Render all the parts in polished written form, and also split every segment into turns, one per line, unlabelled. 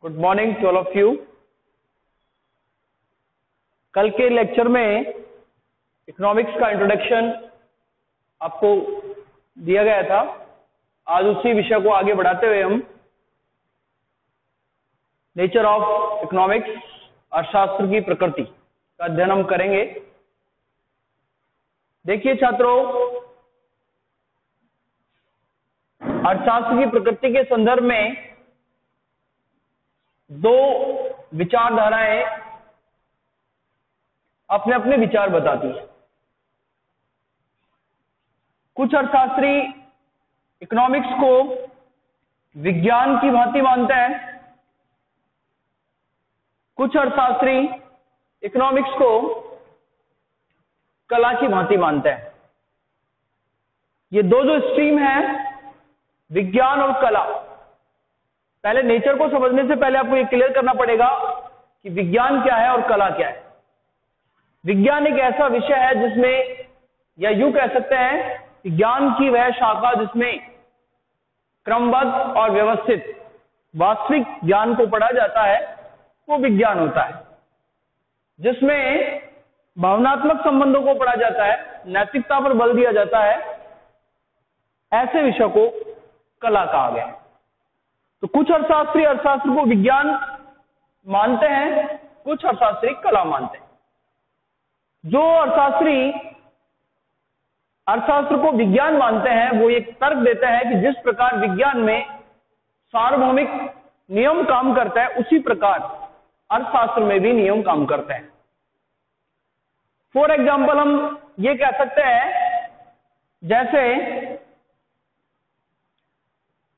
Good morning to all of you. कल के lecture में इकोनॉमिक्स का इंट्रोडक्शन आपको दिया गया था। आज उसी विषय को आगे बढ़ाते हुए हम नेचर ऑफ इकोनॉमिक्स, अर्थशास्त्र की प्रकृति का अध्ययन हम करेंगे। देखिए छात्रों, अर्थशास्त्र की प्रकृति के संदर्भ में दो विचारधाराएं अपने अपने विचार बताती है। कुछ अर्थशास्त्री इकोनॉमिक्स को विज्ञान की भांति मानते हैं, कुछ अर्थशास्त्री इकोनॉमिक्स को कला की भांति मानते हैं। ये दो जो स्ट्रीम है, विज्ञान और कला। पहले नेचर को समझने से पहले आपको ये क्लियर करना पड़ेगा कि विज्ञान क्या है और कला क्या है। विज्ञान एक ऐसा विषय है जिसमें, या यूं कह सकते हैं, ज्ञान की वह शाखा जिसमें क्रमबद्ध और व्यवस्थित वास्तविक ज्ञान को पढ़ा जाता है, वो विज्ञान होता है। जिसमें भावनात्मक संबंधों को पढ़ा जाता है, नैतिकता पर बल दिया जाता है, ऐसे विषय को कला कहा गया है। तो कुछ अर्थशास्त्री अर्थशास्त्र को विज्ञान मानते हैं, कुछ अर्थशास्त्री कला मानते हैं। जो अर्थशास्त्री अर्थशास्त्र को विज्ञान मानते हैं, वो एक तर्क देते हैं कि जिस प्रकार विज्ञान में सार्वभौमिक नियम काम करता है, उसी प्रकार अर्थशास्त्र में भी नियम काम करते हैं। फॉर एग्जाम्पल हम ये कह सकते हैं, जैसे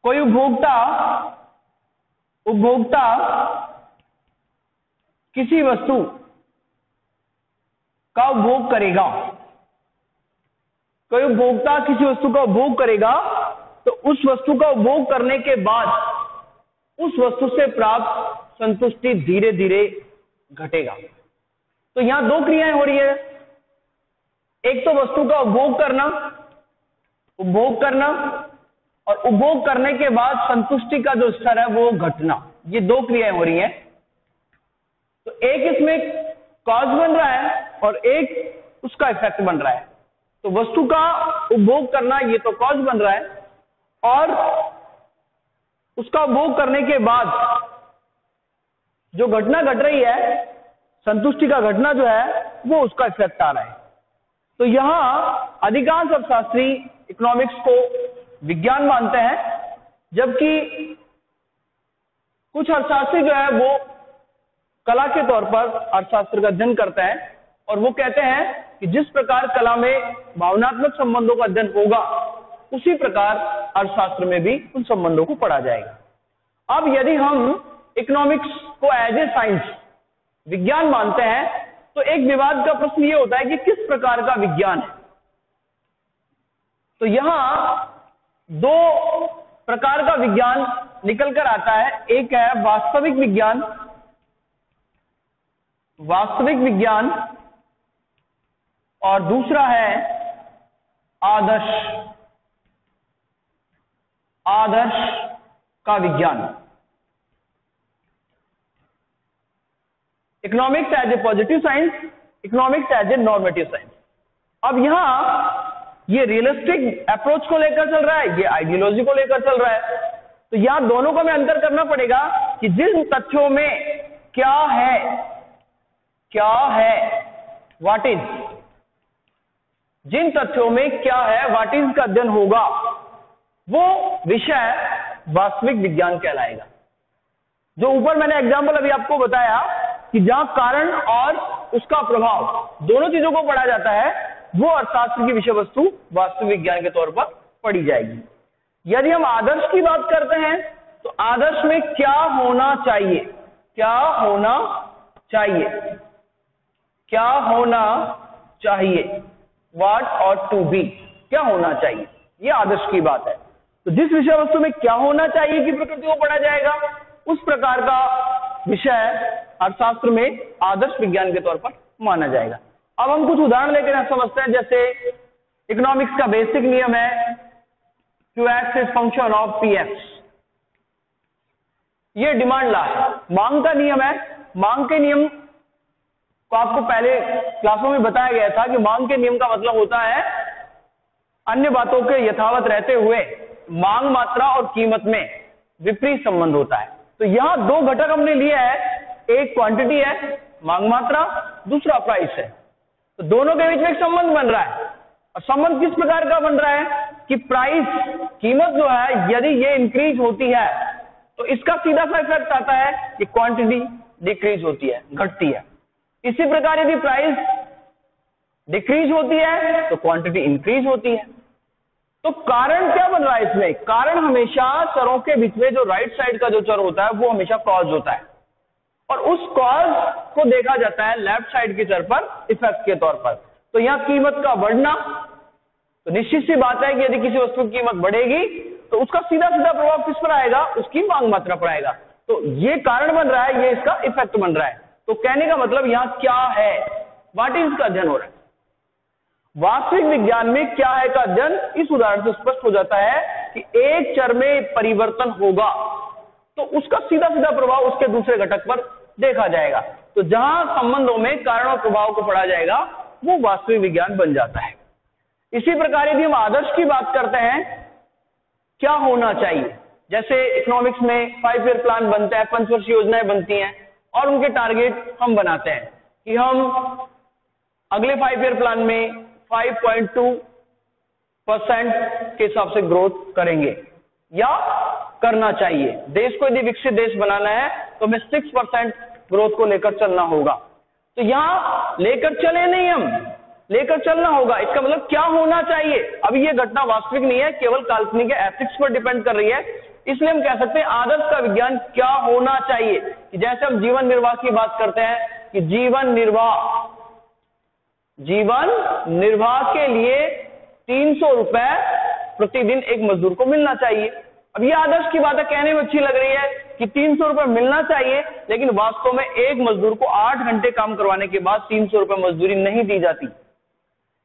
कोई उपभोक्ता किसी वस्तु का उपभोग करेगा, कोई उपभोक्ता किसी वस्तु का उपभोग करेगा, तो उस वस्तु का उपभोग करने के बाद उस वस्तु से प्राप्त संतुष्टि धीरे धीरे घटेगा। तो यहां दो क्रियाएं हो रही है। एक तो वस्तु का उपभोग करना और उपभोग करने के बाद संतुष्टि का जो स्तर है वो घटना। ये दो क्रियाएं हो रही हैं। तो एक इसमें कॉज बन रहा है और एक उसका इफेक्ट बन रहा है। तो वस्तु का उपभोग करना, ये तो कॉज बन रहा है, और उसका उपभोग करने के बाद जो घटना घट रही है, संतुष्टि का घटना जो है, वो उसका इफेक्ट आ रहा है। तो यहां अधिकांश अर्थशास्त्री इकोनॉमिक्स को विज्ञान मानते हैं, जबकि कुछ अर्थशास्त्री जो है वो कला के तौर पर अर्थशास्त्र का अध्ययन करते हैं, और वो कहते हैं कि जिस प्रकार कला में भावनात्मक संबंधों का अध्ययन होगा, उसी प्रकार अर्थशास्त्र में भी उन संबंधों को पढ़ा जाएगा। अब यदि हम इकोनॉमिक्स को एज ए साइंस, विज्ञान मानते हैं, तो एक विवाद का प्रश्न ये होता है कि किस प्रकार का विज्ञान है। तो यहां दो प्रकार का विज्ञान निकल कर आता है। एक है वास्तविक विज्ञान, और दूसरा है आदर्श का विज्ञान। Economics as a positive science, economics as a normative science. अब यहां ये रियलिस्टिक अप्रोच को लेकर चल रहा है, ये आइडियोलॉजी को लेकर चल रहा है। तो यहां दोनों को हमें अंतर करना पड़ेगा कि जिन तथ्यों में क्या है, व्हाट इज, जिन तथ्यों में क्या है, व्हाट इज का अध्ययन होगा, वो विषय वास्तविक विज्ञान कहलाएगा। जो ऊपर मैंने एग्जाम्पल अभी आपको बताया कि जहां कारण और उसका प्रभाव दोनों चीजों को पढ़ा जाता है, वो अर्थशास्त्र की विषय वस्तु वास्तविक विज्ञान के तौर पर पढ़ी जाएगी। यदि हम आदर्श की बात करते हैं, तो आदर्श में क्या होना चाहिए, व्हाट ऑट टू बी, क्या होना चाहिए, ये आदर्श की बात है। तो जिस विषय वस्तु में क्या होना चाहिए की प्रकृति को पढ़ा जाएगा, उस प्रकार का विषय अर्थशास्त्र में आदर्श विज्ञान के तौर पर माना जाएगा। अब हम कुछ उदाहरण लेकर समझते हैं। जैसे इकोनॉमिक्स का बेसिक नियम है QX is function of PX। ये डिमांड लॉ है। मांग का नियम है। मांग के नियम को आपको पहले क्लासों में बताया गया था कि मांग के नियम का मतलब होता है अन्य बातों के यथावत रहते हुए मांग मात्रा और कीमत में विपरीत संबंध होता है। तो यहां दो घटक हमने लिए है, एक क्वांटिटी है मांग मात्रा, दूसरा प्राइस है। तो दोनों के बीच में एक संबंध बन रहा है। और संबंध किस प्रकार का बन रहा है कि प्राइस, कीमत जो है, यदि ये इंक्रीज होती है तो इसका सीधा सा इफेक्ट आता है कि क्वांटिटी डिक्रीज होती है, घटती है। इसी प्रकार यदि प्राइस डिक्रीज होती है तो क्वांटिटी इंक्रीज होती है। तो कारण क्या बन रहा है इसमें? कारण हमेशा चरों के बीच में जो राइट साइड का जो चर होता है वो हमेशा कॉज होता है, और उस कॉज को देखा जाता है लेफ्ट साइड के चर पर इफेक्ट के तौर पर। तो यहां कीमत का बढ़ना, तो निश्चित सी बात है कि यदि किसी वस्तु की कीमत बढ़ेगी तो उसका सीधा सीधा प्रभाव किस पर आएगा? उसकी मांग मात्रा पर आएगा। तो ये कारण बन रहा है, ये इसका इफेक्ट बन रहा है। तो कहने का मतलब यहां क्या है, व्हाट इज का अध्ययन हो रहा है। वास्तविक विज्ञान में क्या है का अध्ययन इस उदाहरण से स्पष्ट हो जाता है कि एक चर में परिवर्तन होगा तो उसका सीधा सीधा प्रभाव उसके दूसरे घटक पर देखा जाएगा। तो जहां संबंधों में कारण और प्रभाव को पढ़ा जाएगा वो वास्तविक विज्ञान बन जाता है। इसी प्रकार यदि हम आदर्श की बात करते हैं, क्या होना चाहिए, जैसे इकोनॉमिक्स में 5 ईयर प्लान बनता है, पंचवर्षीय योजनाएं बनती हैं और उनके टारगेट हम बनाते हैं कि हम अगले 5 ईयर प्लान में 5.2% के हिसाब से ग्रोथ करेंगे या करना चाहिए। देश को यदि विकसित देश बनाना है तो हमें 6% ग्रोथ को लेकर चलना होगा। तो यहां लेकर चले नहीं, हम लेकर चलना होगा। इसका मतलब क्या होना चाहिए। अभी यह घटना वास्तविक नहीं है, केवल काल्पनिक है, एथिक्स पर डिपेंड कर रही है। इसलिए हम कह सकते हैं आदर्श का विज्ञान क्या होना चाहिए कि जैसे हम जीवन निर्वाह की बात करते हैं कि जीवन निर्वाह के लिए 300 रुपए प्रतिदिन एक मजदूर को मिलना चाहिए। अब ये आदर्श की बात है, कहने में अच्छी लग रही है कि 300 रुपए मिलना चाहिए, लेकिन वास्तव में एक मजदूर को 8 घंटे काम करवाने के बाद 300 रुपए मजदूरी नहीं दी जाती।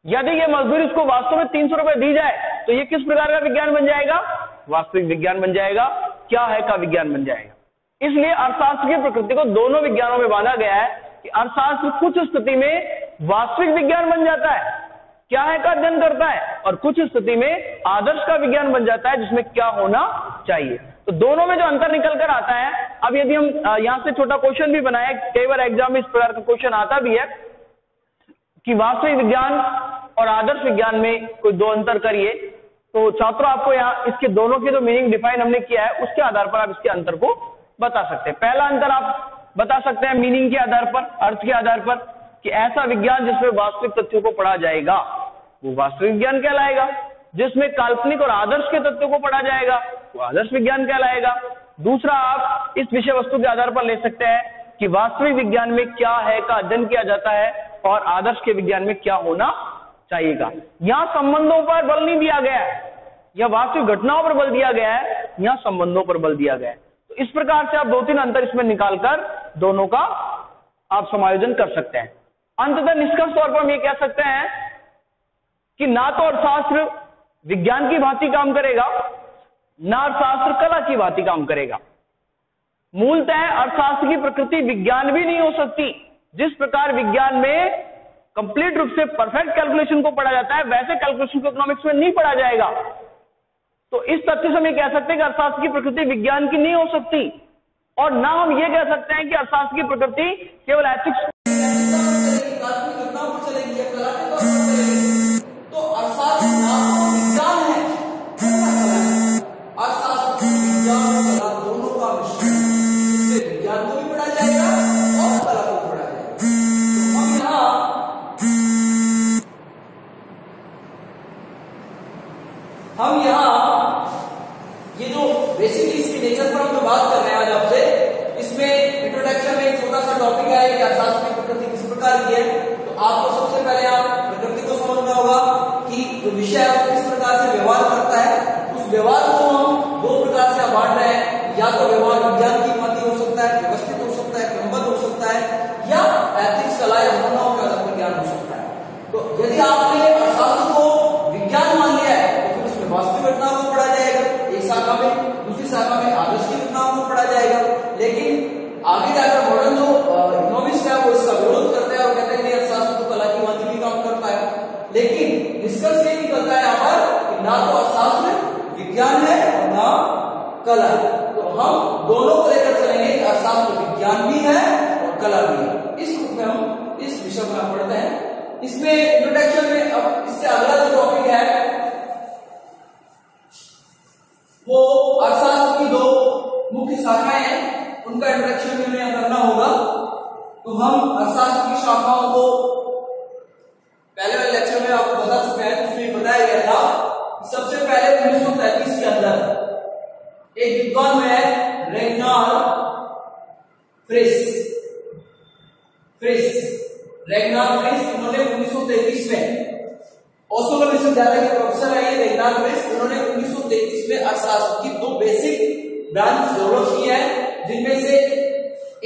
यदि ये मजदूरी इसको वास्तव में 300 रुपए दी जाए तो ये किस प्रकार का विज्ञान बन जाएगा? वास्तविक विज्ञान बन जाएगा, क्या है का विज्ञान बन जाएगा। इसलिए अर्थशास्त्र की प्रकृति को दोनों विज्ञानों में बांधा गया है कि अर्थशास्त्र कुछ स्थिति में वास्तविक विज्ञान बन जाता है, क्या है का अध्ययन करता है, और कुछ स्थिति में आदर्श का विज्ञान बन जाता है जिसमें क्या होना चाहिए। तो दोनों में जो अंतर निकल कर आता है, अब यदि हम यहां से छोटा क्वेश्चन भी बनाए, कई बार एग्जाम में इस प्रकार का क्वेश्चन आता भी है कि वास्तविक विज्ञान और आदर्श विज्ञान में कोई दो अंतर करिए, तो छात्रों आपको यहाँ इसके दोनों के जो मीनिंग डिफाइन हमने किया है उसके आधार पर आप इसके अंतर को बता सकते हैं। पहला अंतर आप बता सकते हैं मीनिंग के आधार पर, अर्थ के आधार पर, कि ऐसा विज्ञान जिसमें वास्तविक तथ्यों को पढ़ा जाएगा वो वास्तविक विज्ञान कहलाएगा, जिसमें काल्पनिक और आदर्श के तथ्यों को पढ़ा जाएगा वो आदर्श विज्ञान कहलाएगा। दूसरा, आप इस विषय वस्तु के आधार पर ले सकते हैं कि वास्तविक विज्ञान में क्या है का अध्ययन किया जाता है और आदर्श के विज्ञान में क्या होना चाहिएगा। यहां संबंधों पर बल नहीं दिया गया है, यह वास्तविक घटनाओं पर बल दिया गया है, यहां संबंधों पर बल दिया गया है। तो इस प्रकार से आप 2-3 अंतर इसमें निकालकर दोनों का आप समायोजन कर सकते हैं। अंततः निष्कर्ष तौर पर हम ये कह सकते हैं कि ना तो अर्थशास्त्र विज्ञान की भांति काम करेगा, ना अर्थशास्त्र कला की भांति काम करेगा। मूलतः अर्थशास्त्र की प्रकृति विज्ञान भी नहीं हो सकती। जिस प्रकार विज्ञान में कंप्लीट रूप से परफेक्ट कैलकुलेशन को पढ़ा जाता है, वैसे कैलकुलेशन को इकोनॉमिक्स में नहीं पढ़ा जाएगा। तो इस तथ्य से हम ये कह सकते हैं कि अर्थशास्त्र की प्रकृति विज्ञान की नहीं हो सकती, और ना हम ये कह सकते हैं कि अर्थशास्त्र की प्रकृति केवल एथिक्स
हम यहाँ ये जो बेसिकली इसके नेचर पर हम जो बात कर रहे हैं आज आपसे, इसमें इंट्रोडक्शन में एक छोटा सा टॉपिक है कि अर्थशास्त्र की प्रकृति किस प्रकार की है। तो आपको सबसे पहले आप प्रकृति को समझना होगा कि जो विषय है किस प्रकार से व्यवहार करता है। उस व्यवहार को हम 2 प्रकार से बांट रहे हैं, या तो व्यवहार विज्ञान की भांति हो सकता है, व्यवस्थित हो सकता है, क्रमबद्ध हो सकता है, या एथिक्स कला या भावनाओं के आधार पर ज्ञान हो सकता है। तो यदि आपने अर्थशास्त्र को विज्ञान मान लिया है तो फिर उसमें वास्तविक घटनाओं को पढ़ा जाएगा एक शाखा में, दूसरी शाखा में आदर्श की घटनाओं को पढ़ा जाएगा। लेकिन कला। तो हम दोनों को लेकर चलेंगे, अर्थशास्त्र विज्ञान भी है और कला भी है। इस रूप में हम इस विषय को पढ़ते हैं। इसमें इंट्रोडक्शन में अब इससे अगला जो टॉपिक है वो अर्थशास्त्र की दो मुख्य शाखाएं हैं, उनका इंट्रोडक्शन में हमें करना होगा। तो हम अर्थशास्त्र की शाखाओं को पहले वाले लेक्चर में आपको बता चुके हैं। उसमें बताया गया था कि सबसे पहले 1933 के अंदर एक विद्वान में है रेगनार फ्रिस, उन्होंने 1933 में ओस्लो विश्वविद्यालय के प्रोफेसर है रेगनार फ्रिस। उन्होंने 1933 में अर्थशास्त्र की दो बेसिक ब्रांच डेवलप की है, जिनमें से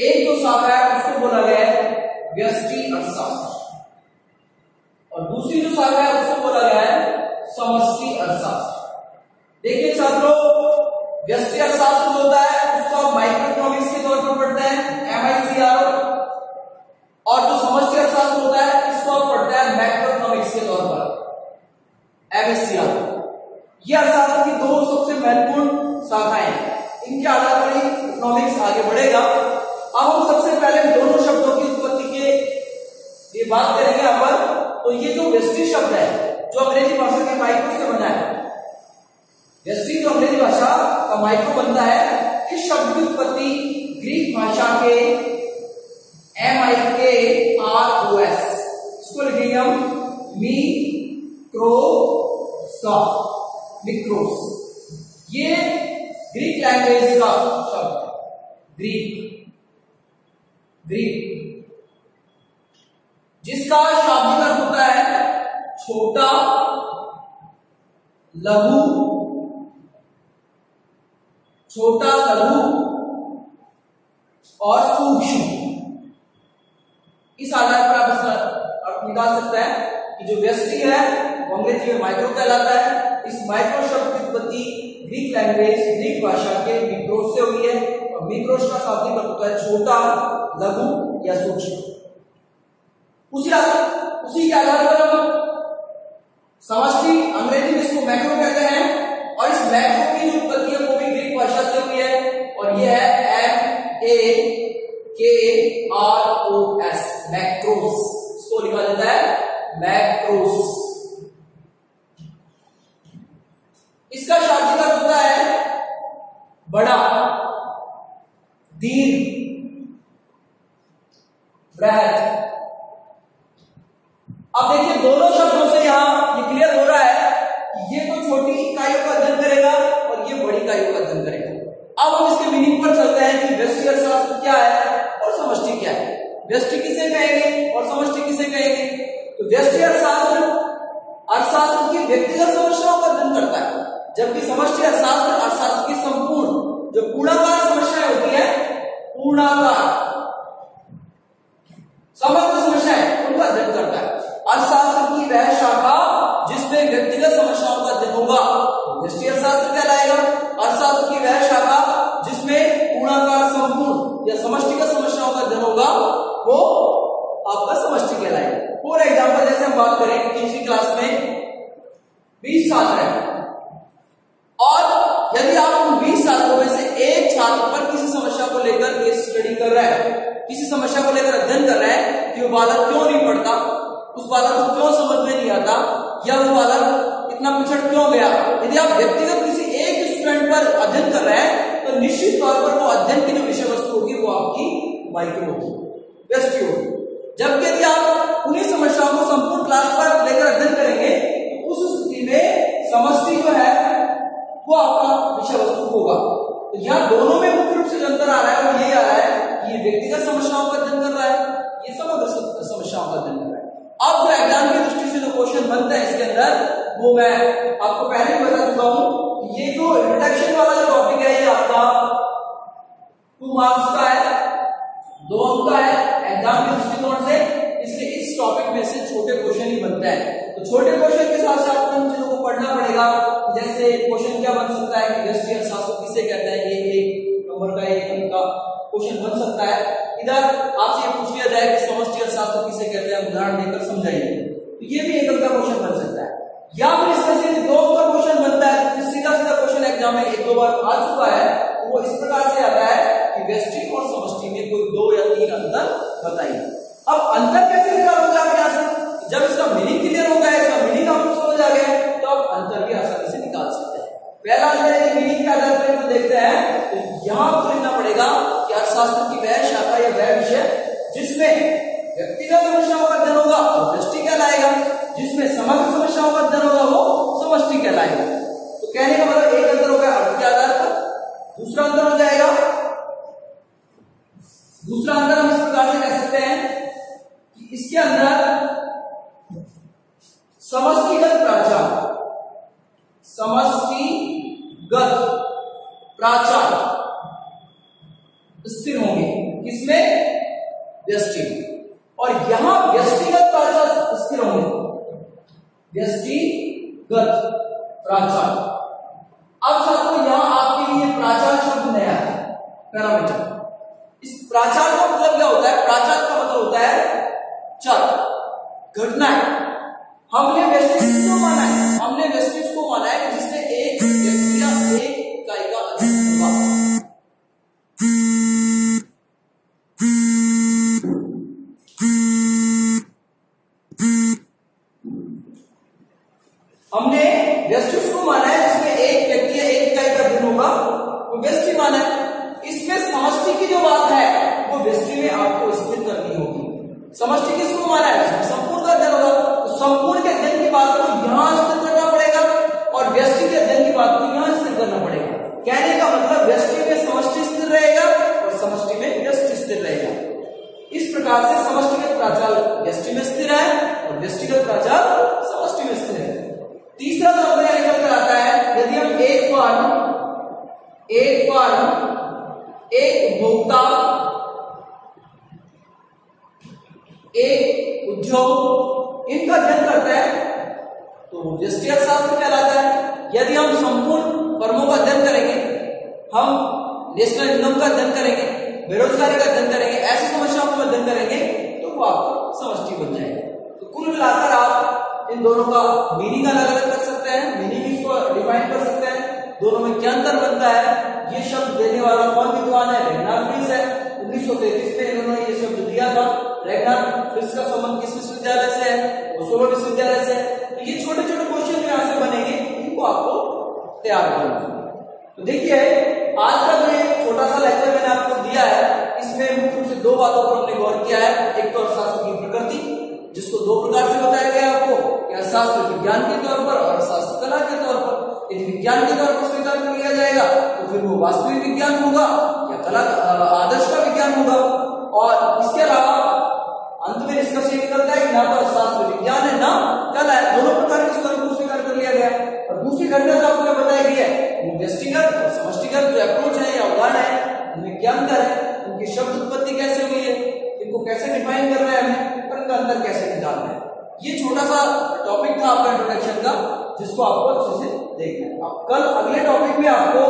एक जो शाखा है उसको बोला गया है व्यष्टि अर्थशास्त्र और दूसरी जो शाखा है उसको बोला गया है समष्टि अर्थशास्त्र। देखिए छात्रों, व्यष्टि अर्थशास्त्र जो होता है उसको आप माइक्रोइकोनॉमिक्स के तौर पर पढ़ते हैं MICR, और जो समष्टि अर्थशास्त्र होता है इसको आप पढ़ते हैं मैक्रोइकोनॉमिक्स के तौर पर MSCR। ये अर्थशास्त्र की दो सबसे महत्वपूर्ण शाखाएं हैं, इनके आधार पर ही इकोनॉमिक्स आगे बढ़ेगा। अब हम सबसे पहले दोनों शब्दों की उत्पत्ति के ये बात करेंगे यहाँ पर। तो ये जो व्यष्टि शब्द है जो अंग्रेजी भाषा के माइक्रो से बना है, व्यष्टि जो अंग्रेजी भाषा का माइक्रो बनता है, इस शब्द की उत्पत्ति ग्रीक भाषा के MIKROS, इसको लिखेंगे हम मिक्रोस। ये ग्रीक लैंग्वेज का शब्द है, ग्रीक जिसका शाब्दिक अर्थ होता है छोटा, लघु और सूक्ष्म। इस आधार पर आप इसका अर्थ निकाल सकते हैं कि जो व्यष्टि है वो अंग्रेजी में माइक्रो कहलाता है। इस माइक्रो शब्द की उत्पत्ति ग्रीक लैंग्वेज, ग्रीक भाषा के मिक्रोस से हुई है और मिक्रोस का शाब्दिक अर्थ होता है छोटा, लघु या सूक्ष्म। उसी के आधार पर हम समष्टि अंग्रेजी में इसको मैक्रो कहते हैं और इस मैक्रो की जो उत्पत्ति है वो भी ग्रीक भाषा से हुई है और ये है MAKROS, मैक्रोस। इसको लिखा जाता है मैक्रोस। इसका शाब्दिक अर्थ होता है बड़ा, दीर्घ, बृहद। अब देखिए दोनों शब्दों से यहां ये क्लियर हो रहा है कि ये तो छोटी इकाइयों का अध्ययन करेगा और ये बड़ी इकाइयों का अध्ययन करेगा। अब हम इसके मीनिंग पर चलते हैं कि व्यष्टि अर्थशास्त्र क्या है और समष्टि क्या है। व्यष्टि किसे कहेंगे और समष्टि किसे कहेंगे? तो व्यष्टि अर्थशास्त्र की व्यक्तिगत समस्याओं का अध्ययन करता है, जबकि समष्टि अर्थशास्त्र की संपूर्ण जो पूर्णाकार समस्याएं होती है, पूर्णाकार समग्र समस्याएं, उनका अध्ययन करता है। अर्थशास्त्र की वह शाखा जिसमें व्यक्तिगत समस्याओं का अध्ययन होगा व्यष्टि अर्थशास्त्र कहलाएगा। अर्थशास्त्र की वह शाखा जिसमें पूर्णाकार, संपूर्ण या समष्टिगत समस्याओं का अध्ययन होगा वो आपका समष्टि कहलाएगा। फॉर एग्जाम्पल जैसे हम बात करें किसी क्लास में 20 छात्र हैं और यदि आप उन 20 छात्रों में से एक छात्र पर किसी समस्या को लेकर केस स्टडी कर रहे हैं, किसी समस्या को लेकर अध्ययन कर रहे हैं कि वो बालक क्यों नहीं पढ़ता, उस बालक को क्यों समझ में नहीं आता, या वो बालक इतना पिछड़ क्यों गया। यदि आप व्यक्तिगत किसी एक स्टूडेंट पर अध्ययन कर रहे हैं तो निश्चित तौर पर वो अध्ययन की जो विषय वस्तु होगी वो आपकी माइक्रो होगी, व्यष्टि होगी। जबकि यदि आप उन्हीं समस्याओं को संपूर्ण क्लास पर लेकर अध्ययन करेंगे तो उस स्थिति में समष्टि जो है वो आपका विषय वस्तु होगा। तो यहाँ दोनों में मुख्य रूप से जो अंतर आ रहा है वो यही आ रहा है कि ये व्यक्तिगत समस्याओं का अध्ययन कर रहा है, ये समग्र समस्याओं का अध्ययन कर रहा है। अब जो एग्जाम की दृष्टि से जो क्वेश्चन बनता है इसके अंदर वो मैं आपको पहले ही बता चुका हूं। ये जो इंट्रोडक्शन वाला जो टॉपिक है ये आपका 2 मार्क्स का है, 2 अंक का है एग्जाम के दृष्टिकोण से, इसलिए इस टॉपिक में से छोटे क्वेश्चन ही बनता है। तो छोटे क्वेश्चन के साथ साथ आपको इन चीजों को पढ़ना पड़ेगा। जैसे क्वेश्चन क्या बन सकता है कि व्यष्टि अर्थशास्त्र किसे कहते हैं, ये 1 नंबर का 1 अंक का क्वेश्चन बन सकता है। इधर आपसे पूछ लिया जाए कि समष्टि अर्थशास्त्र किसे कहते हैं, उदाहरण देकर समझाइए, तो ये भी 1 अंक का क्वेश्चन बन सकता है। या फिर इसमें से दो का क्वेश्चन बनता है, तो सीधा सीधा क्वेश्चन एग्जाम में एक दो बार आ चुका है, तो वो इस प्रकार से आता है कि व्यष्टि और समष्टि में कोई 2 या 3 अंतर बताइए। अब अंतर कैसे निकालोगे आप यहां से? जब इसका मीनिंग क्लियर हो गया, इसका मीनिंग आपको समझ आ गया, तो आप अंतर भी आसानी से निकाल सकते हैं। पहला अंतर है मीनिंग के आधार पर हम देखते हैं, तो यहां आपको लिखना पड़ेगा कि अर्थशास्त्र की वह शाखा या वह विषय जिसमें व्यक्तिगत समस्याओं का अध्ययन होगा वो व्यष्टि कहलाएगा, जिसमें समग्र समस्याओं का अध्ययन होगा वो समष्टि कहलाएगा। तो कहने का मतलब एक अंतर हो गया अर्थ के आधार पर। दूसरा अंतर हो जाएगा, दूसरा अंतर हम इस प्रकार से कह सकते हैं कि इसके अंदर समष्टिगत प्राचार, समष्टिगत प्राचार स्थिर होंगे, किसमें? व्यष्टि। और यहां व्यष्टिगत प्राचार स्थिर होंगे, व्यष्टिगत प्राचार। अब छात्रों यहां आपके लिए प्राचार शब्द नया है, पैरामीटर। इस प्राचार का मतलब क्या होता है? प्राचार का मतलब होता है चर, घटनाएं। हमने व्यष्टि को माना है, हमने व्यष्टि को माना है कि जिसमें एक व्यक्ति या एक इकाई का अध्ययन होगा। हमने व्यष्टि को माना है जिसमें एक व्यक्ति या एक इकाई का अध्ययन होगा, वो व्यष्टि माना है। इसमें समष्टि की जो बात है वो व्यष्टि में आपको स्थिर करनी होगी। समष्टि किसको माना है? इसमें संपूर्ण का अध्ययन होगा, तो संपूर्ण के अध्ययन की बात को यहां स्थिर करना पड़ेगा और व्यष्टि के अध्ययन की बात को यहां स्थिर करना पड़ेगा। कहने का मतलब व्यष्टि में समष्टि स्थिर रहेगा और समष्टि में व्यष्टि स्थिर रहेगा। इस प्रकार से समष्टिगत प्राचार व्यष्टि में स्थिर है और व्यष्टिगत प्राचार समष्टि में स्थिर है। तीसरा जो हमें निकल कर आता है, यदि हम एक उपभोक्ता, एक उद्योग, इनका अध्ययन करता है तो व्यष्टि अर्थशास्त्र कहलाता है। यदि हम संपूर्ण फर्मों का अध्ययन करेंगे, हम नेशनल इनकम का अध्ययन करेंगे, बेरोजगारी का अध्ययन करेंगे, ऐसी समस्याओं का अध्ययन करेंगे, तो वो आपका समष्टि बन जाएगा। तो कुल मिलाकर आप इन दोनों का मीनिंग अलग अलग कर सकते हैं, मीनिंग इसको डिफाइन कर सकते हैं, दोनों में क्या अंतर बनता है। ये शब्द देने वाला कौन विद्वान है? रेगनार फ्रिस है। 1933 में इन्होंने ये शब्द दिया था। रेगनार फ्रिस का संबंध किस विश्वविद्यालय से है? ओस्लो विश्वविद्यालय से है। तो ये छोटे छोटे क्वेश्चन जो यहाँ से बनेंगे, इनको आपको तैयार करना है। तो देखिए आज का जो छोटा सा लेक्चर मैंने आपको दिया है, इसमें मुख्य रूप से 2 बातों पर हमने गौर किया है। एक तो अर्थशास्त्र की प्रकृति, जिसको 2 प्रकार से बताया गया आपको, कि अर्थशास्त्र विज्ञान के तौर पर और अर्थशास्त्र कला के तौर पर। यदि विज्ञान के तौर पर स्वीकार कर लिया जाएगा तो फिर वो वास्तविक विज्ञान होगा या कला आदर्श का विज्ञान होगा। और इसके अलावा अंत में निष्कर्ष ये निकलता है कि ना तो अर्थशास्त्र विज्ञान है ना कला है, दोनों प्रकार के स्वरूप को स्वीकार कर लिया गया। और दूसरी घटना जो आपको बताई गई है, व्यष्टिगत और समष्टिगत जो अप्रोच है या उदाहरण है, उनमें क्या अंतर है, उनकी शब्द उत्पत्ति कैसे हुई है, इनको कैसे डिफाइन करना है हमें, और इनका अंतर कैसे निकालना है। ये छोटा सा टॉपिक था आपका इंट्रोडक्शन का, जिसको आपको अच्छे से देखना है। अब कल अगले टॉपिक में आपको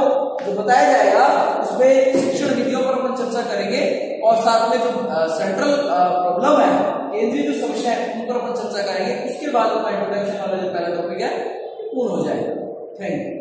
जो बताया जाएगा उसमें शिक्षण विधियों पर अपन चर्चा करेंगे और साथ में जो सेंट्रल प्रॉब्लम है, केंद्रीय जो समस्या है, उन पर अपन चर्चा करेंगे। उसके बाद अपना इंट्रोडक्शन वाला जो पहला टॉपिक है पूर्ण हो जाएगा। Thank you.